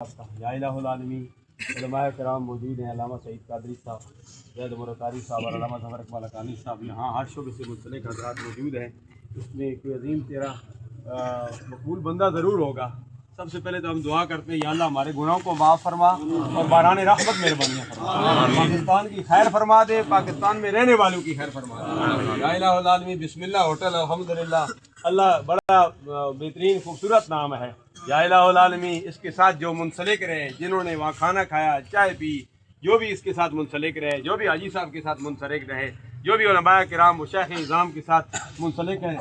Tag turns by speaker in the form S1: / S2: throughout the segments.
S1: یا الہ العالمین علماء کرام موجود ہیں، علامہ سعید قادری صاحب، زید عمر قاری صاحب اور علامہ ظفر اقبال حقانی صاحب، یہاں ہر شعبے سے منسلک حضرات موجود ہیں۔ اس میں کوئی عظیم تیرا مقبول بندہ ضرور ہوگا۔ سب سے پہلے تو ہم دعا کرتے ہیں، یا اللہ ہمارے گناہوں کو معاف فرما اور باران رحمت مہربانیاں فرما، پاکستان کی خیر فرما دے، پاکستان میں رہنے والوں کی خیر فرما دے۔ یا الہ العالمین، بسم اللہ ہوٹل الحمدللہ، اللہ بڑا بہترین خوبصورت نام ہے۔ یا الہ العالمین، اس کے ساتھ جو منسلک رہے، جنہوں نے وہاں کھانا کھایا، چائے پی، جو بھی اس کے ساتھ منسلک رہے، جو بھی حاجی صاحب کے ساتھ منسلک رہے، جو بھی علماء کرام مشائخ نظام کے ساتھ منسلک ہیں،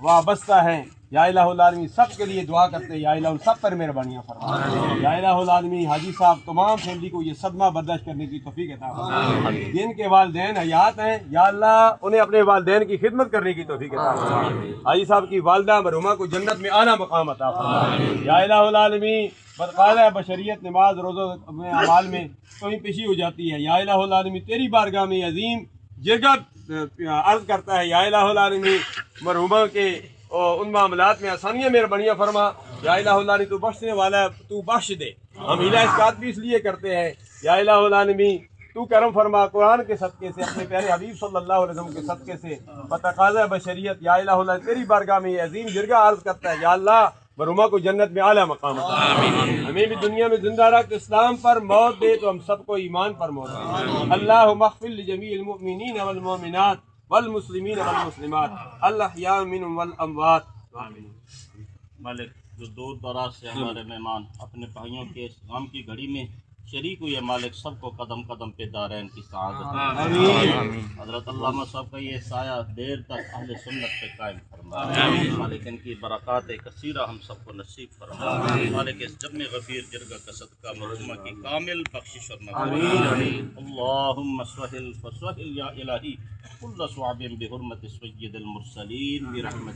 S1: وابستہ ہیں، یا الہ العالمین سب کے لیے دعا کرتے ہیں، یا الہ سب پر مہربانیاں فرما۔ یا الہ العالمین حاجی صاحب تمام فیملی کو یہ صدمہ برداشت کرنے کی توفیق عطا فرما۔ جن کے والدین حیات ہیں، یا اللہ انہیں اپنے والدین کی خدمت کرنے کی توفیق عطا فرما۔ حاجی صاحب کی والدہ مرحومہ کو جنت میں اعلیٰ مقام عطا فرما۔ یا الہ العالمین بدقاعدہ بشریت نماز روزہ میں اعمال میں کہیں پیشی ہو جاتی ہے، یا الہ العالمین تیری بارگاہ میں عظیم جرگہ عرض کرتا ہے، یا الہ العالمین مرحومہ کے ان معاملات میں آسانیاں مہربانیاں فرما۔ یا الہ العالمین تو بخشنے والا ہے، تو بخش دے۔ ہم ہیلا اسکات بھی اس لیے کرتے ہیں، یا الہ العالمین تو کرم فرما، قرآن کے صدقے سے، اپنے پیارے حبیب صلی اللہ علیہ وسلم کے صدقے سے، بتقاضۂ بشریت، یا الہ العالمین تیری بارگاہ میں یہ عظیم جرگہ عرض کرتا ہے، یا اللہ مرحومہ کو جنت میں اعلیٰ مقام عطا فرما۔ ہمیں بھی دنیا میں زندہ رکھ، اسلام پر موت دے تو ہم سب کو ایمان پر موت دے۔ اللہم اغفر لجمیع المؤمنین والمؤمنات والمسلمین والمسلمات الاحیاء منہم والاموات۔
S2: مالک جو دور دراز سے ہمارے مہمان اپنے بھائیوں کے اس غم کی گھڑی میں شریک ہوئے، مالک سب کو قدم قدم پہ دارین کی سعادت
S1: آمین۔
S2: حضرت علامہ صاحب کا یہ سایہ دیر تک اہل سنت پہ قائم فرما۔ مالک ان کی برکات کثیرہ ہم سب کو نصیب فرما۔ مالک اس جم غفیر جرگہ کا صدقہ مرحومہ کی کامل بخشش اور مغفرت۔ اللہم سہل فسہل یا الہی کل صعب بحرمت سید المرسلین برحمت